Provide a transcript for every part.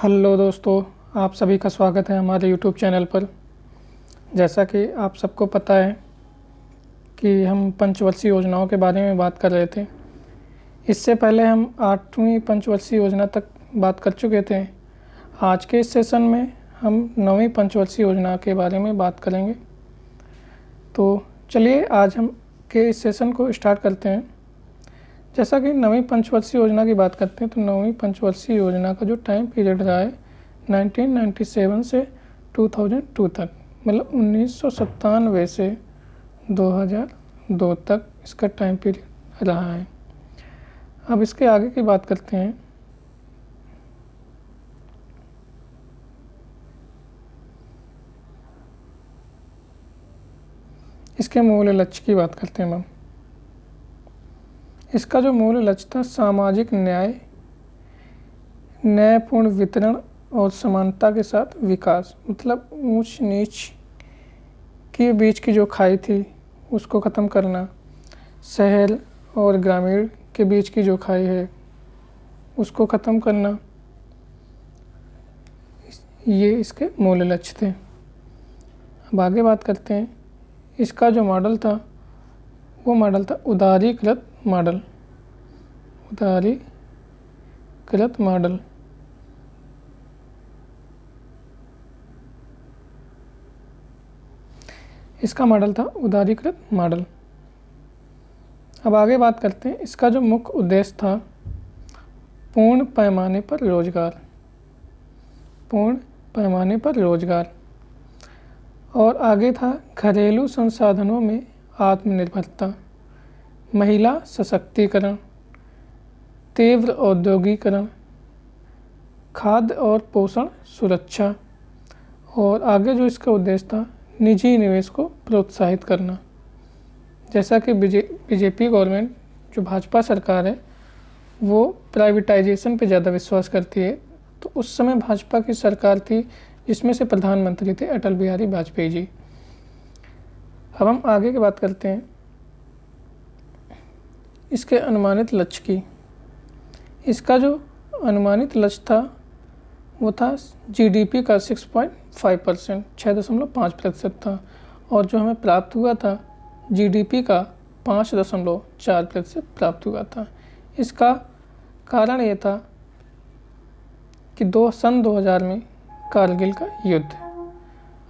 Hello दोस्तों, आप सभी का स्वागत है हमारे यूट्यूब चैनल पर। जैसा कि आप सबको पता है कि हम पंचवर्षीय योजनाओं के बारे में बात कर रहे थे। इससे पहले हम 8वीं पंचवर्षीय योजना तक बात कर चुके थे। आज के इस सेशन में हम 9वीं पंचवर्षीय योजना के बारे में बात करेंगे। तो चलिए आज हम के इस सेशन को स्टार्ट करते हैं। जैसा कि 9वीं पंचवर्षीय योजना की बात करते हैं तो 9वीं पंचवर्षीय योजना का जो टाइम पीरियड रहा है 1997 से 2002 तक, मतलब 1997 से 2002 तक इसका टाइम पीरियड रहा है। अब इसके आगे की बात करते हैं। इसके मूल लक्ष्य की बात करते हैं हम। इसका जो मूल लक्ष्य था सामाजिक न्याय, न्यायपूर्ण वितरण और समानता के साथ विकास, मतलब ऊंच नीच के बीच की जो खाई थी उसको ख़त्म करना, शहर और ग्रामीण के बीच की जो खाई है उसको ख़त्म करना, ये इसके मूल लक्ष्य थे। अब आगे बात करते हैं। इसका जो मॉडल था वो मॉडल था उदारीकृत मॉडल। उदारीकृत मॉडल इसका मॉडल था उदारीकृत मॉडल। अब आगे बात करते हैं। इसका जो मुख्य उद्देश्य था पूर्ण पैमाने पर रोजगार, पूर्ण पैमाने पर रोजगार, और आगे था घरेलू संसाधनों में आत्मनिर्भरता, महिला सशक्तिकरण, तीव्र औद्योगिकरण, खाद्य और पोषण सुरक्षा, और आगे जो इसका उद्देश्य था निजी निवेश को प्रोत्साहित करना। जैसा कि बीजेपी गवर्नमेंट, जो भाजपा सरकार है, वो प्राइवेटाइजेशन पे ज़्यादा विश्वास करती है। तो उस समय भाजपा की सरकार थी जिसमें से प्रधानमंत्री थे अटल बिहारी वाजपेयी जी। अब हम आगे की बात करते हैं इसके अनुमानित लक्ष्य की। इसका जो अनुमानित लक्ष्य था वो था जीडीपी का 6.5%, 6.5% था, और जो हमें प्राप्त हुआ था जीडीपी का 5.4% प्राप्त हुआ था। इसका कारण ये था कि सन 2000 में कारगिल का युद्ध। अब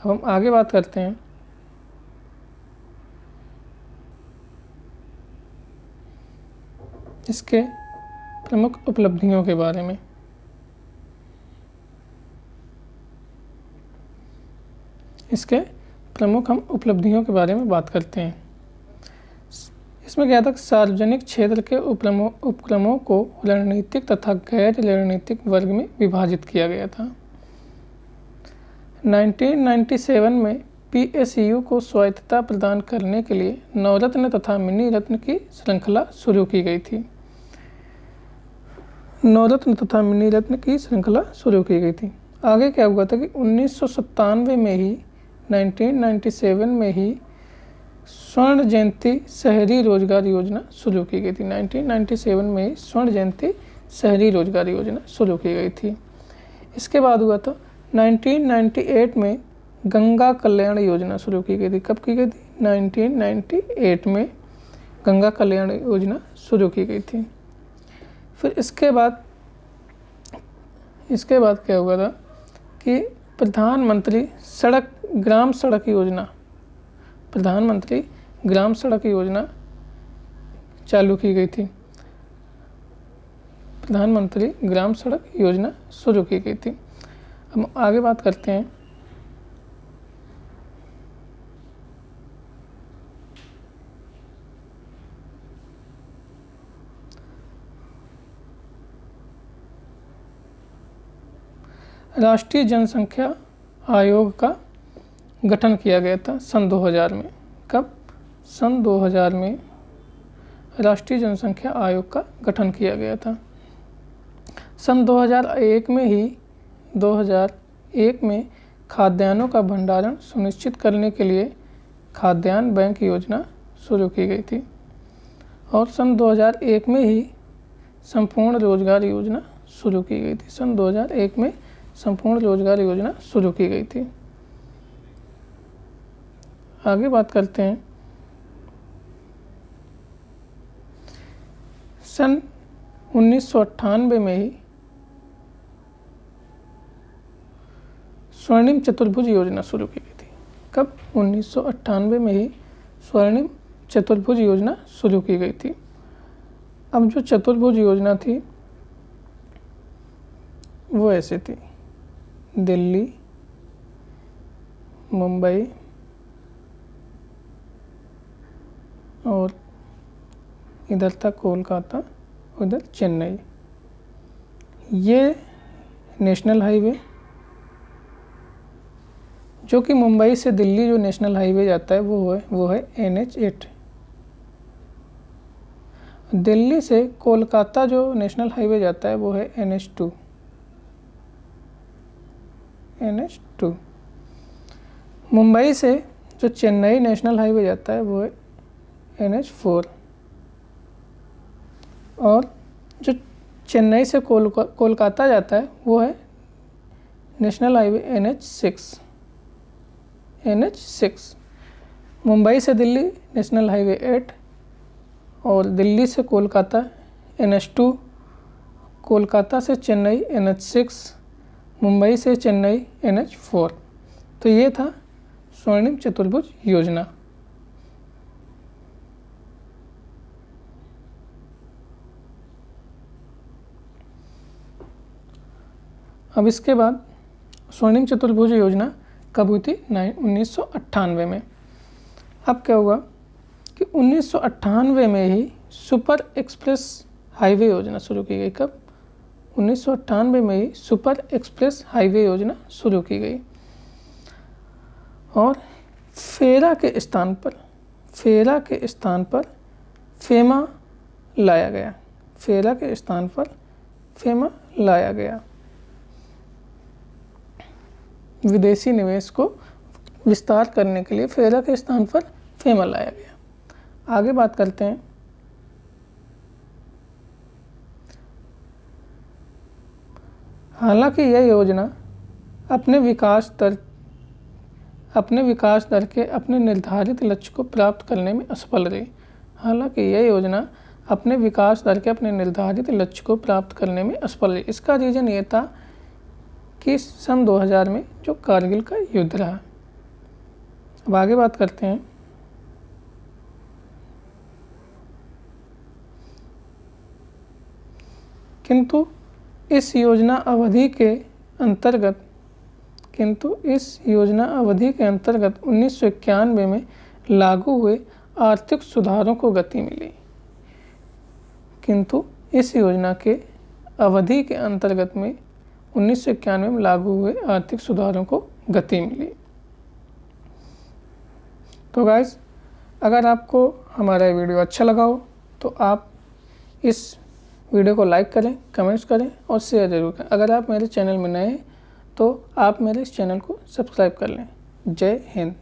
हम आगे बात करते हैं इसके प्रमुख उपलब्धियों के बारे में। इसके प्रमुख हम उपलब्धियों के बारे में बात करते हैं। इसमें क्या था, सार्वजनिक क्षेत्र के उपक्रमों को रणनीतिक तथा गैर रणनीतिक वर्ग में विभाजित किया गया था। 1997 में पीएसयू को स्वायत्तता प्रदान करने के लिए नवरत्न तथा मिनी रत्न की श्रृंखला शुरू की गई थी। नवरत्न तथा मिनी रत्न की श्रृंखला शुरू की गई थी। आगे क्या हुआ था कि 1997 में ही 1997 में ही स्वर्ण जयंती शहरी रोजगार योजना शुरू की गई थी। 1997 में ही स्वर्ण जयंती शहरी रोजगार योजना शुरू की गई थी। इसके बाद हुआ था 1998 में गंगा कल्याण योजना शुरू की गई थी। कब की गई थी? 1998 में गंगा कल्याण योजना शुरू की गई थी। फिर इसके बाद क्या हुआ था कि प्रधानमंत्री ग्राम सड़क योजना चालू की गई थी। प्रधानमंत्री ग्राम सड़क योजना शुरू की गई थी। हम आगे बात करते हैं राष्ट्रीय जनसंख्या आयोग का गठन किया गया था सन 2000 में। कब? सन 2000 में राष्ट्रीय जनसंख्या आयोग का गठन किया गया था। सन 2001 में खाद्यान्नों का भंडारण सुनिश्चित करने के लिए खाद्यान्न बैंक योजना शुरू की गई थी। और सन 2001 में ही संपूर्ण रोजगार योजना शुरू की गई थी। सन 2001 में संपूर्ण रोजगार योजना शुरू की गई थी। आगे बात करते हैं, सन 1998 में ही स्वर्णिम चतुर्भुज योजना शुरू की गई थी। कब? 1998 में ही स्वर्णिम चतुर्भुज योजना शुरू की गई थी। अब जो चतुर्भुज योजना थी वो ऐसे थी, दिल्ली, मुंबई और इधर था कोलकाता, उधर चेन्नई। ये नेशनल हाईवे, जो कि मुंबई से दिल्ली जो नेशनल हाईवे जाता है वो है NH8। दिल्ली से कोलकाता जो नेशनल हाईवे जाता है वो है NH2। मुंबई से जो चेन्नई नेशनल हाईवे जाता है वो है NH4। और जो चेन्नई से कोलकाता जाता है वो है नेशनल हाईवे NH6। मुंबई से दिल्ली नेशनल हाईवे 8 और दिल्ली से कोलकाता NH2, कोलकाता से चेन्नई NH6, मुंबई से चेन्नई NH4। तो ये था स्वर्णिम चतुर्भुज योजना। अब इसके बाद स्वर्णिम चतुर्भुज योजना कब हुई थी? 1998 में। अब क्या हुआ कि 1998 में ही सुपर एक्सप्रेस हाईवे योजना शुरू की गई। कब? 1998 में ही सुपर एक्सप्रेस हाईवे योजना शुरू की गई और फेरा के स्थान पर फेमा लाया गया। फेरा के स्थान पर फेमा लाया गया। विदेशी निवेश को विस्तार करने के लिए फेरा के स्थान पर फेमा लाया गया। आगे बात करते हैं, हालांकि यह योजना अपने विकास दर के अपने निर्धारित लक्ष्य को प्राप्त करने में असफल रही। हालांकि यह योजना अपने विकास दर के अपने निर्धारित लक्ष्य को प्राप्त करने में असफल रही। इसका रीज़न ये था कि सन 2000 में जो कारगिल का युद्ध रहा। अब आगे बात करते हैं, किंतु इस योजना अवधि के अंतर्गत 1991 में लागू हुए आर्थिक सुधारों को गति मिली। किंतु इस योजना के अवधि के अंतर्गत में 1991 में लागू हुए आर्थिक सुधारों को गति मिली। तो गाइस, अगर आपको हमारा वीडियो अच्छा लगा हो तो आप इस वीडियो को लाइक करें, कमेंट्स करें और शेयर ज़रूर करें। अगर आप मेरे चैनल में नए हैं तो आप मेरे इस चैनल को सब्सक्राइब कर लें। जय हिंद।